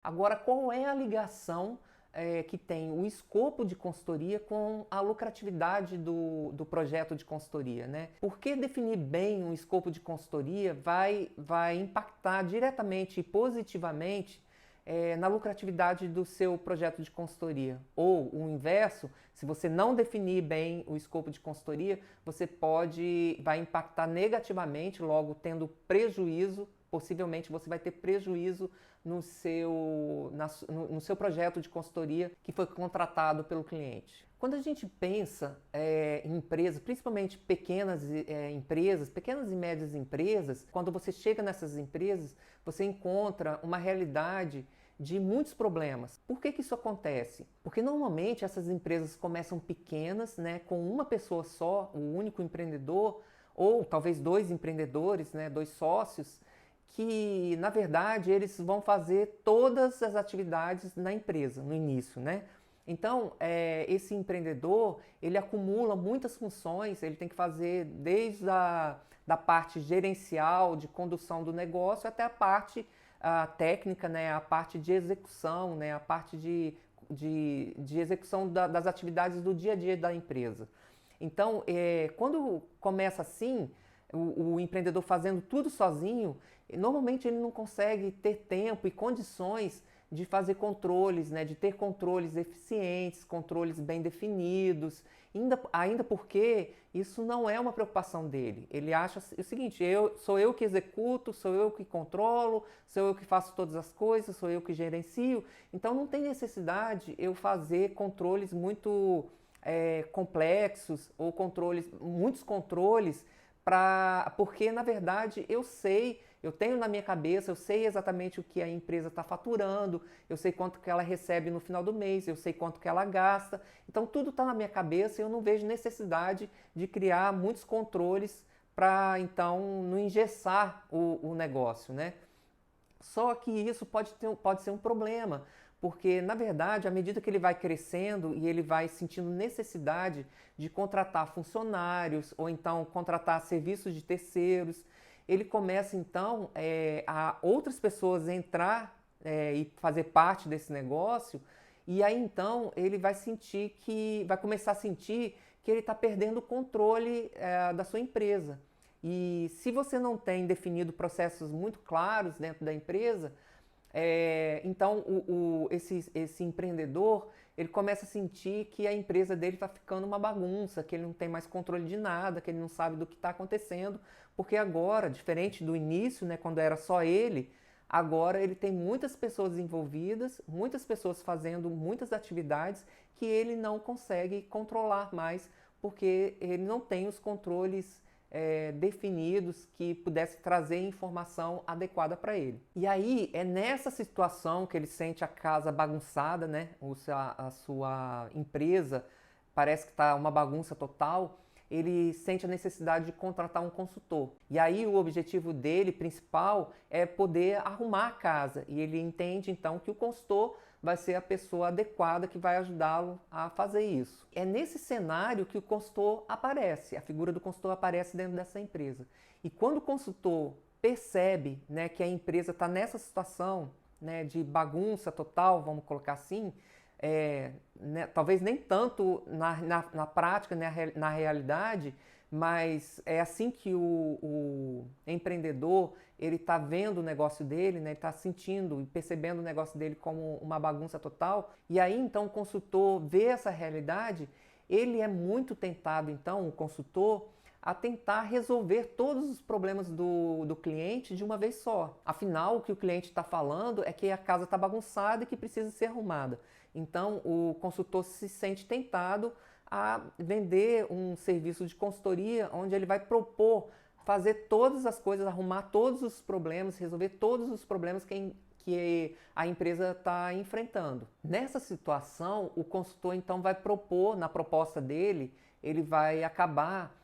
Agora, qual é a ligação que tem o escopo de consultoria com a lucratividade do projeto de consultoria, né? Por que definir bem um escopo de consultoria vai impactar diretamente e positivamente na lucratividade do seu projeto de consultoria? Ou o inverso, se você não definir bem o escopo de consultoria, vai impactar negativamente, logo tendo prejuízo. Possivelmente você vai ter prejuízo no seu projeto de consultoria que foi contratado pelo cliente. Quando a gente pensa em empresas, principalmente pequenas empresas, pequenas e médias empresas, quando você chega nessas empresas, você encontra uma realidade de muitos problemas. Por que isso acontece? Porque normalmente essas empresas começam pequenas, né, com uma pessoa só, o único empreendedor, ou talvez dois empreendedores, né, dois sócios, que na verdade eles vão fazer todas as atividades na empresa no início, né? Então, esse empreendedor, ele acumula muitas funções, ele tem que fazer desde da parte gerencial, de condução do negócio, até a parte técnica, né, a parte de execução, né, a parte de execução das atividades do dia a dia da empresa. Então, quando começa assim, o empreendedor fazendo tudo sozinho, normalmente ele não consegue ter tempo e condições de fazer controles, né, de ter controles eficientes, controles bem definidos, ainda porque isso não é uma preocupação dele. Ele acha o seguinte: sou eu que executo, sou eu que controlo, sou eu que faço todas as coisas, sou eu que gerencio, então não tem necessidade eu fazer controles muito complexos ou muitos controles, porque na verdade eu tenho na minha cabeça, eu sei exatamente o que a empresa está faturando, eu sei quanto que ela recebe no final do mês, eu sei quanto que ela gasta, então tudo está na minha cabeça e eu não vejo necessidade de criar muitos controles para então não engessar o negócio, né? Só que isso pode ser um problema, porque na verdade, à medida que ele vai crescendo e ele vai sentindo necessidade de contratar funcionários ou então contratar serviços de terceiros, ele começa então a outras pessoas entrar e fazer parte desse negócio, e aí então ele vai começar a sentir que ele está perdendo o controle da sua empresa. E se você não tem definido processos muito claros dentro da empresa, então esse empreendedor ele começa a sentir que a empresa dele está ficando uma bagunça, que ele não tem mais controle de nada, que ele não sabe do que está acontecendo, porque agora, diferente do início, né, quando era só ele, agora ele tem muitas pessoas envolvidas, muitas pessoas fazendo muitas atividades que ele não consegue controlar mais, porque ele não tem os controles definidos que pudesse trazer informação adequada para ele. E aí é nessa situação que ele sente a casa bagunçada, né? A sua empresa parece que está uma bagunça total. Ele sente a necessidade de contratar um consultor. E aí o objetivo dele principal é poder arrumar a casa. E ele entende então que o consultor vai ser a pessoa adequada que vai ajudá-lo a fazer isso. É nesse cenário que o consultor aparece, a figura do consultor aparece dentro dessa empresa. E quando o consultor percebe, né, que a empresa está nessa situação, né, de bagunça total, vamos colocar assim, né, talvez nem tanto na prática, né, na realidade, mas é assim que o empreendedor ele está vendo o negócio dele, né, ele está sentindo e percebendo o negócio dele como uma bagunça total, e aí então o consultor vê essa realidade, ele é muito tentado então, o consultor, a tentar resolver todos os problemas do cliente de uma vez só. Afinal, o que o cliente está falando é que a casa está bagunçada e que precisa ser arrumada. Então, o consultor se sente tentado a vender um serviço de consultoria onde ele vai propor fazer todas as coisas, arrumar todos os problemas, resolver todos os problemas que a empresa está enfrentando. Nessa situação, o consultor então vai propor, na proposta dele, ele vai acabar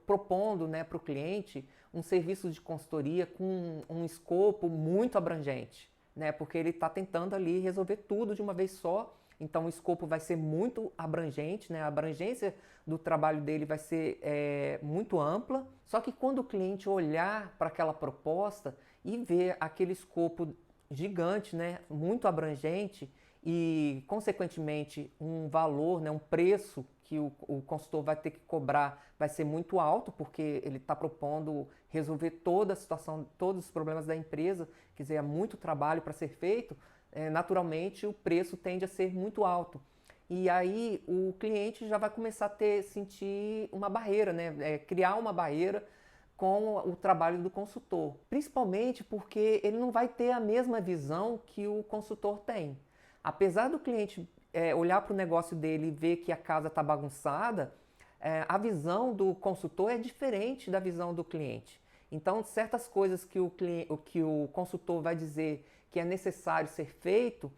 propondo, né, para o cliente um serviço de consultoria com um escopo muito abrangente, né, porque ele está tentando ali resolver tudo de uma vez só. Então o escopo vai ser muito abrangente, né? A abrangência do trabalho dele vai ser muito ampla. Só que quando o cliente olhar para aquela proposta, e ver aquele escopo gigante, né, muito abrangente e, consequentemente, um valor, né, um preço que o consultor vai ter que cobrar vai ser muito alto, porque ele está propondo resolver toda a situação, todos os problemas da empresa, quer dizer, há muito trabalho para ser feito, naturalmente o preço tende a ser muito alto. E aí o cliente já vai começar a sentir uma barreira, né? Criar uma barreira com o trabalho do consultor. Principalmente porque ele não vai ter a mesma visão que o consultor tem. Apesar do cliente olhar para o negócio dele e ver que a casa está bagunçada, a visão do consultor é diferente da visão do cliente. Então, certas coisas que o consultor vai dizer que é necessário ser feito,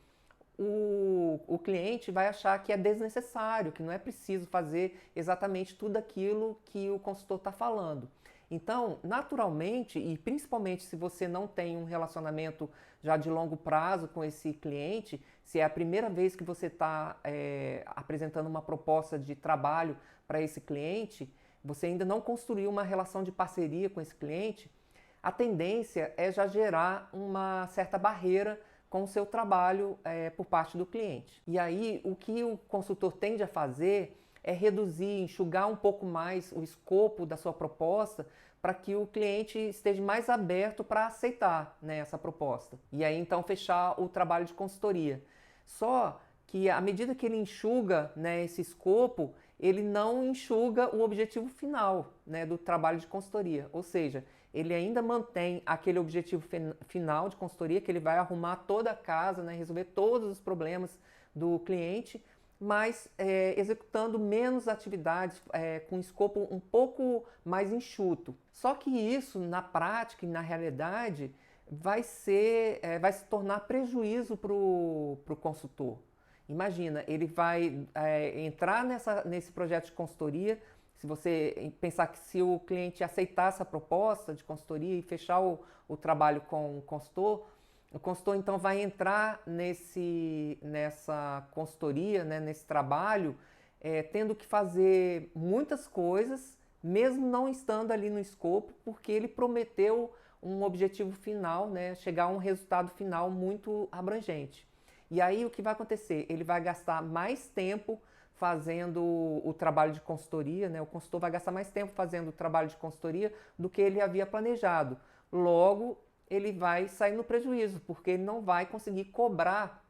o cliente vai achar que é desnecessário, que não é preciso fazer exatamente tudo aquilo que o consultor está falando. Então, naturalmente, e principalmente se você não tem um relacionamento já de longo prazo com esse cliente, se é a primeira vez que você está apresentando uma proposta de trabalho para esse cliente, você ainda não construiu uma relação de parceria com esse cliente, a tendência é já gerar uma certa barreira com o seu trabalho por parte do cliente. E aí, o que o consultor tende a fazer é reduzir, enxugar um pouco mais o escopo da sua proposta para que o cliente esteja mais aberto para aceitar, né, essa proposta. E aí, então, fechar o trabalho de consultoria. Só que à medida que ele enxuga, né, esse escopo, ele não enxuga o objetivo final, né, do trabalho de consultoria. Ou seja, ele ainda mantém aquele objetivo final de consultoria, que ele vai arrumar toda a casa, né, resolver todos os problemas do cliente, mas executando menos atividades, com escopo um pouco mais enxuto. Só que isso, na prática e na realidade, vai se tornar prejuízo para o consultor. Imagina, ele vai entrar nesse projeto de consultoria. Se você pensar que se o cliente aceitar essa proposta de consultoria e fechar o trabalho com o consultor então vai entrar nessa consultoria, né, nesse trabalho, tendo que fazer muitas coisas, mesmo não estando ali no escopo, porque ele prometeu um objetivo final, né, chegar a um resultado final muito abrangente. E aí o que vai acontecer? Ele vai gastar mais tempo fazendo o trabalho de consultoria, né? O consultor vai gastar mais tempo fazendo o trabalho de consultoria do que ele havia planejado. Logo, ele vai sair no prejuízo, porque ele não vai conseguir cobrar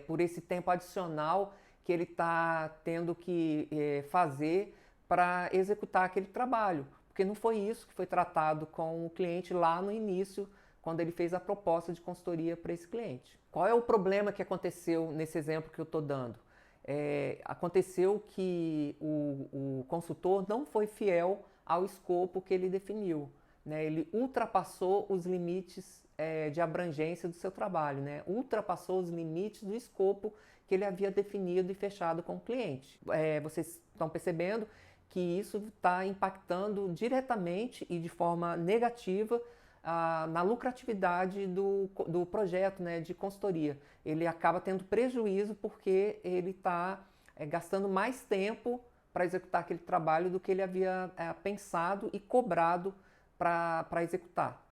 por esse tempo adicional que ele está tendo que fazer para executar aquele trabalho. Porque não foi isso que foi tratado com o cliente lá no início, quando ele fez a proposta de consultoria para esse cliente. Qual é o problema que aconteceu nesse exemplo que eu estou dando? Aconteceu que o consultor não foi fiel ao escopo que ele definiu, né? Ele ultrapassou os limites de abrangência do seu trabalho, né? Ultrapassou os limites do escopo que ele havia definido e fechado com o cliente. Vocês estão percebendo que isso está impactando diretamente e de forma negativa na lucratividade do projeto, né, de consultoria. Ele acaba tendo prejuízo porque ele está gastando mais tempo para executar aquele trabalho do que ele havia pensado e cobrado para executar.